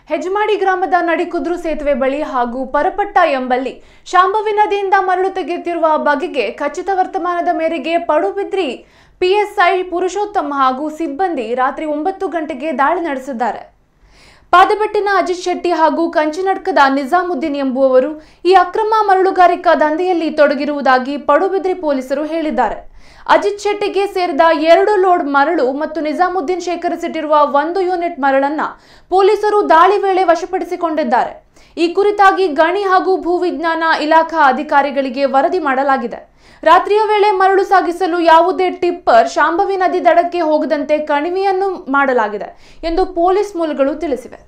ಹೆಜಮಾಡಿ ಗ್ರಾಮದ ನಡಿಕುದ್ರು ಸೇತುವೆ ಬಳಿ ಹಾಗೂ ಪರಪಟ್ಟ ಎಂಬಲ್ಲಿ ಶಾಂಭವಿ ನದಿಯಿಂದ ಮರಳು ತೆಗೆಯುತ್ತಿರುವ ಬಗೆಗೆ ಖಚಿತ ವರ್ತಮಾನದ ಮೇರೆಗೆ ಪಡುಬಿದ್ರಿ ಪಿಎಸ್ಐ ಪುರುಷೋತ್ತಮ ಹಾಗೂ ಸಿಬ್ಬಂದಿ ರಾತ್ರಿ 9 ಗಂಟೆಗೆ ದಾಳಿ ನಡೆಸಿದ್ದಾರೆ. ಪಾದಬೆಟ್ಟಿನ ಅಜಿತ್ ಶೆಟ್ಟಿ ಹಾಗೂ ಕಂಚಿನಡ್ಕದ ನಿಜಾಮುದ್ದೀನ್ ಎಂಬುವವರು ಈ ಅಕ್ರಮ ಮರಳುಗಾರಿಕಾ ದಂಧೆಯಲ್ಲಿ ತೊಡಗಿರುವುದಾಗಿ ಪಡುಬಿದ್ರಿ ಪೊಲೀಸರು ಹೇಳಿದ್ದಾರೆ. ಅಜಿತ್ ಶೆಟ್ಟಿಗೆ ಸೇರಿದ 2 ಲೋಡ್ ಮರಳು ಮತ್ತು ನಿಜಾಮುದ್ದೀನ್ ಶೇಖರಿಸಿಟ್ಟಿರುವ 1 ಯೂನಿಟ್ ಮರಳನ್ನ ಪೊಲೀಸರು ದಾಳಿ ವೇಳೆ ವಶಪಡಿಸಿಕೊಂಡಿದ್ದಾರೆ. ಈ ಕುರಿತಾಗಿ ಗಣಿ ಹಾಗೂ ಭೂವಿಜ್ಞಾನ ಇಲಾಖಾ ಅಧಿಕಾರಿಗಳಿಗೆ ವರದಿ ಮಾಡಲಾಗಿದೆ. ರಾತ್ರಿಯ ವೇಳೆ ಮರಳು ಸಾಗಿಸಲು ಯಾವುದೇ ಟಿಪ್ಪರ್ ಶಾಂಭವಿ ನದಿ ದಡಕ್ಕೆ ಹೋಗದಂತೆ ಕಣಿವೆಯನ್ನು ಮಾಡಲಾಗಿದೆ ಎಂದು ಪೊಲೀಸ್ ಮೂಲಗಳು ತಿಳಿಸಿವೆ.